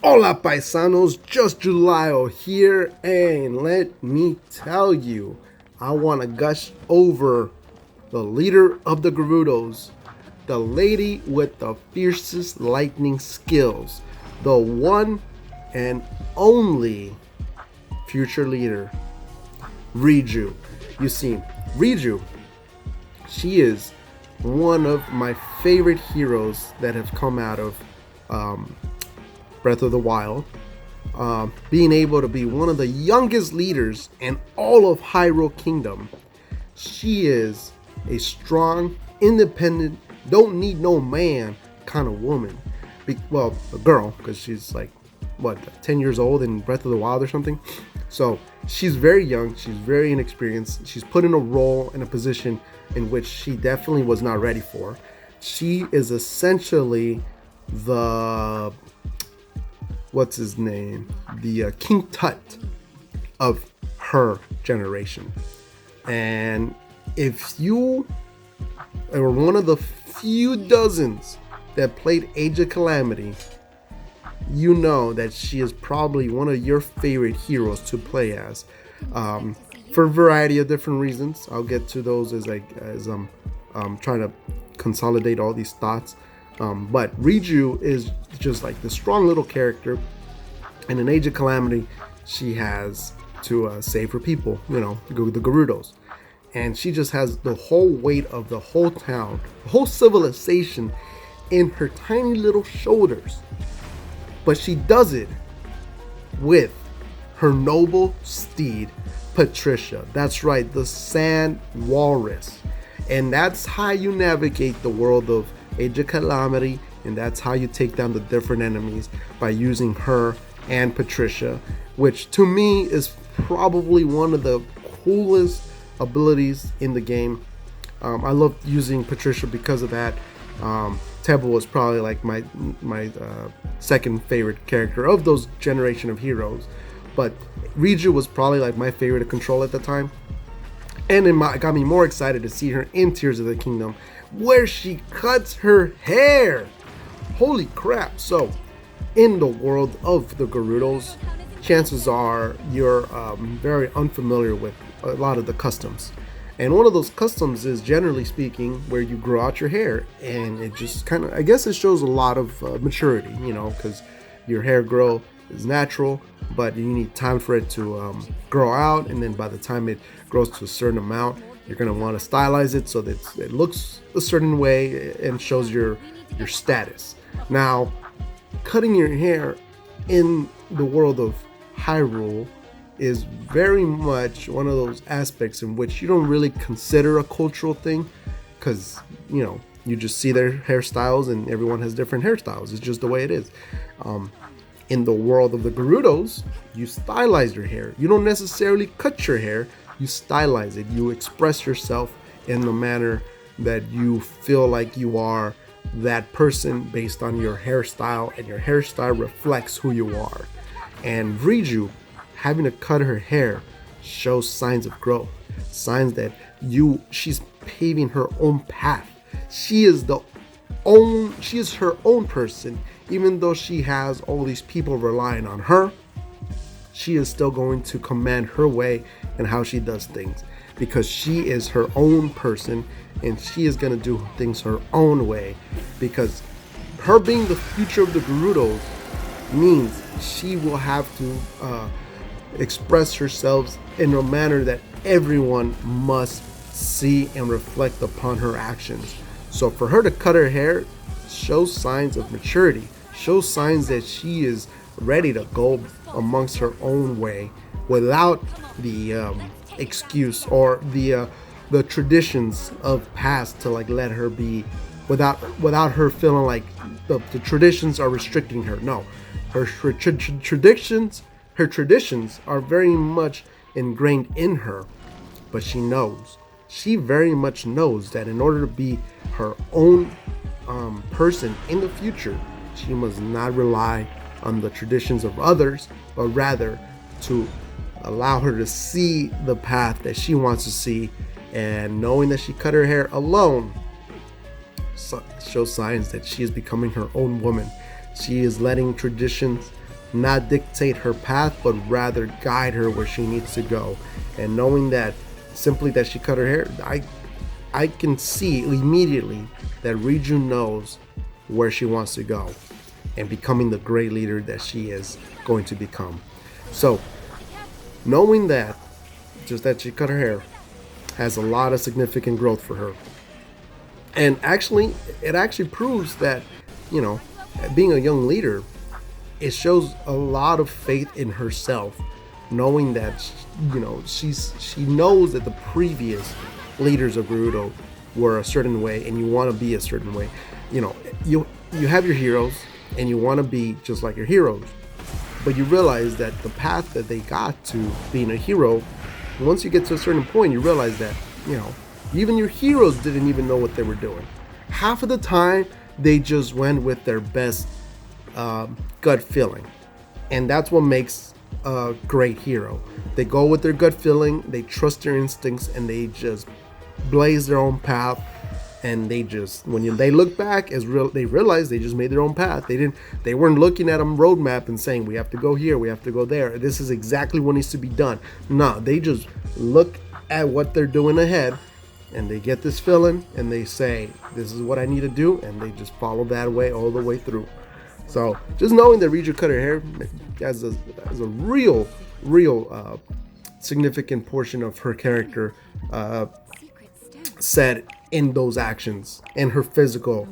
Hola paisanos, just Julio here, and let me tell you, I want to gush over the leader of the Gerudos, the lady with the fiercest lightning skills, the one and only future leader, Riju. You see, Riju, she is one of my favorite heroes that have come out of Breath of the Wild. Being able to be one of the youngest leaders in all of Hyrule Kingdom. She is a strong, independent, don't need no man kind of woman. Well, a girl, because she's like, 10 years old in Breath of the Wild or something. So she's very young, she's very inexperienced. She's put in a role, in a position in which she definitely was not ready for. She is essentially the what's his name? The King Tut of her generation. And if you are one of the few dozens that played Age of Calamity, you know that she is probably one of your favorite heroes to play as. For a variety of different reasons. I'll get to those as I'm trying to consolidate all these thoughts. But Riju is just like the strong little character, and in Age of Calamity, she has to save her people, the Gerudos, and she just has the whole weight of the whole town, the whole civilization, in her tiny little shoulders. But she does it with her noble steed, Patricia. That's right, the Sand Walrus, and that's how you navigate the world of Age of Calamity, and that's how you take down the different enemies, by using her and Patricia, which to me is probably one of the coolest abilities in the game. I love using Patricia because of that. Teba was probably like my second favorite character of those generation of heroes, but Riju was probably like my favorite to control at the time. And it got me more excited to see her in Tears of the Kingdom, where she cuts her hair. Holy crap. So in the world of the Gerudos, chances are you're very unfamiliar with a lot of the customs. And one of those customs is, generally speaking, where you grow out your hair. And it just kind of, I guess it shows a lot of maturity, because your hair grow is natural, but you need time for it to grow out. And then by the time it grows to a certain amount, you're going to want to stylize it so that it looks a certain way and shows your status. Now, cutting your hair in the world of Hyrule is very much one of those aspects in which you don't really consider a cultural thing, because you just see their hairstyles and everyone has different hairstyles. It's just the way it is. In the world of the Gerudos, you stylize your hair. You don't necessarily cut your hair, you stylize it. You express yourself in the manner that you feel like you are that person based on your hairstyle, and your hairstyle reflects who you are. And Riju having to cut her hair shows signs of growth, signs that she's paving her own path. She is her own person. Even though she has all these people relying on her, she is still going to command her way and how she does things, because she is her own person, and she is going to do things her own way, because her being the future of the Gerudos means she will have to express herself in a manner that everyone must see and reflect upon her actions. So for her to cut her hair shows signs of maturity, shows signs that she is ready to go amongst her own way, without the excuse or the traditions of past to let her be, without her feeling like the traditions are restricting her. No, her traditions are very much ingrained in her, but she very much knows that in order to be her own person in the future, she must not rely on the traditions of others, but rather to allow her to see the path that she wants to see. And knowing that she cut her hair alone shows signs that she is becoming her own woman. She is letting traditions not dictate her path, but rather guide her where she needs to go. And knowing that simply that she cut her hair, I can see immediately that Riju knows where she wants to go and becoming the great leader that she is going to become. So, knowing that, just that she cut her hair, has a lot of significant growth for her. And actually, it actually proves that, being a young leader, it shows a lot of faith in herself, knowing that, she knows that the previous leaders of Gerudo were a certain way, and you want to be a certain way. You have your heroes, and you want to be just like your heroes, but you realize that the path that they got to being a hero, once you get to a certain point, you realize that, even your heroes didn't even know what they were doing. Half of the time, they just went with their best gut feeling. And that's what makes a great hero. They go with their gut feeling, they trust their instincts, and they just blaze their own path. And they just, they look back, they realize they just made their own path. They weren't looking at a roadmap and saying, we have to go here, we have to go there, this is exactly what needs to be done. No, they just look at what they're doing ahead, and they get this feeling, and they say, this is what I need to do, and they just follow that way all the way through. So just knowing that Riju cut her hair as a real significant portion of her character said in those actions and her physical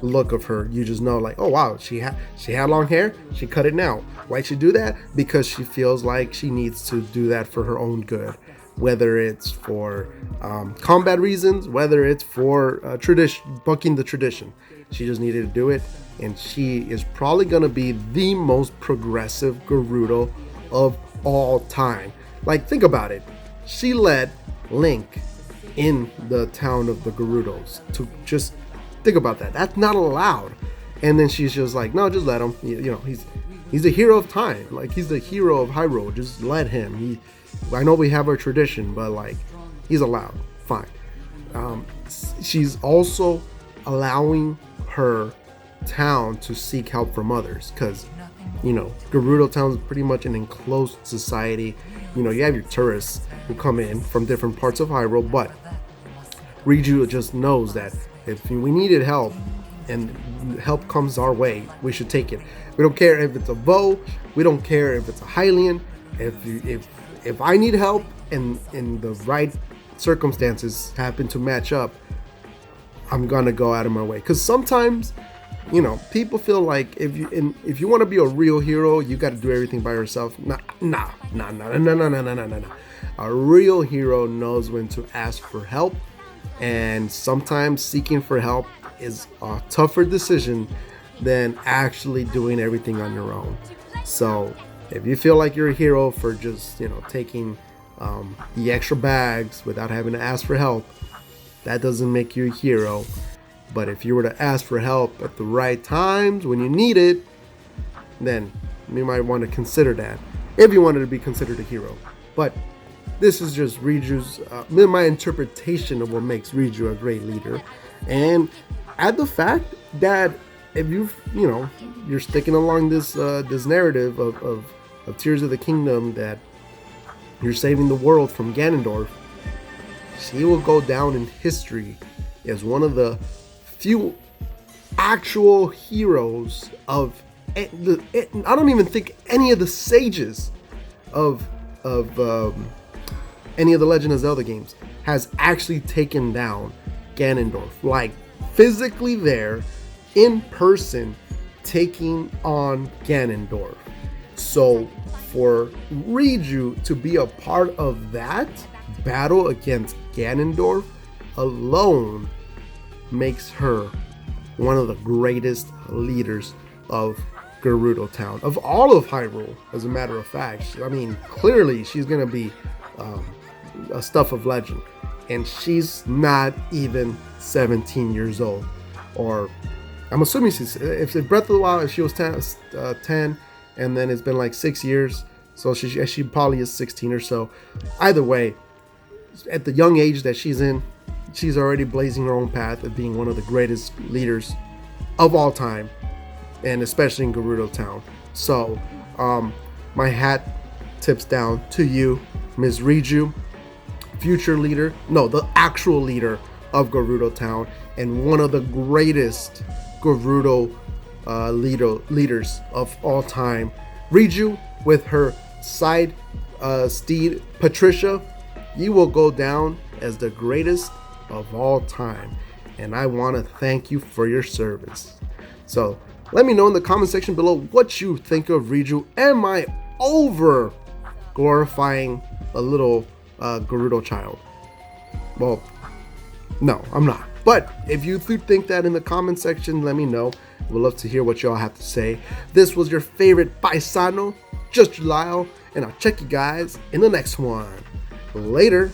look of her. You just know, like, oh wow, she had long hair, she cut it now. Why'd she do that? Because she feels like she needs to do that for her own good, whether it's for combat reasons, whether it's for tradition, bucking the tradition. She just needed to do it, and she is probably gonna be the most progressive Gerudo of all time. Like, think about it. She let Link in the town of the Gerudos. To just think about that. That's not allowed. And then she's just like, no, just let him. He's the hero of time. Like, he's the hero of Hyrule. Just let him. I know we have our tradition, but like, he's allowed. Fine. She's also allowing her town to seek help from others, because Gerudo town is pretty much an enclosed society. You have your tourists who come in from different parts of Hyrule, but Riju just knows that if we needed help and help comes our way, we should take it. We don't care if it's a Vo, we don't care if it's a Hylian. If I need help and the right circumstances happen to match up, I'm gonna go out of my way. Because sometimes, people feel like if you want to be a real hero, you got to do everything by yourself. Nah. A real hero knows when to ask for help, and sometimes seeking for help is a tougher decision than actually doing everything on your own. So if you feel like you're a hero for just taking the extra bags without having to ask for help, that doesn't make you a hero. But if you were to ask for help at the right times when you need it, then you might want to consider that, if you wanted to be considered a hero. But this is just Riju's, my interpretation of what makes Riju a great leader. And add the fact that if you're sticking along this narrative of Tears of the Kingdom, that you're saving the world from Ganondorf, she will go down in history as one of the few actual heroes of I don't even think any of the sages of any of the Legend of Zelda games has actually taken down Ganondorf, like physically there in person taking on Ganondorf. So for Riju to be a part of that battle against Ganondorf alone makes her one of the greatest leaders of Gerudo Town, of all of Hyrule, as a matter of fact. I mean, clearly she's going to be a stuff of legend. And she's not even 17 years old. Or, I'm assuming if Breath of the Wild, if she was 10, and then it's been like 6 years, so she probably is 16 or so. Either way, at the young age that she's in, she's already blazing her own path of being one of the greatest leaders of all time. and especially in Gerudo Town. So, my hat tips down to you, Ms. Riju, future leader, no, the actual leader of Gerudo Town, and one of the greatest Gerudo leaders of all time. Riju, with her side steed, Patricia, you will go down as the greatest of all time. And I want to thank you for your service. So let me know in the comment section below what you think of Riju. Am I over glorifying a little Gerudo child? Well, no, I'm not. But if you think that in the comment section, let me know. We'd love to hear what y'all have to say. This was your favorite paisano, Just Julio, and I'll check you guys in the next one. Later.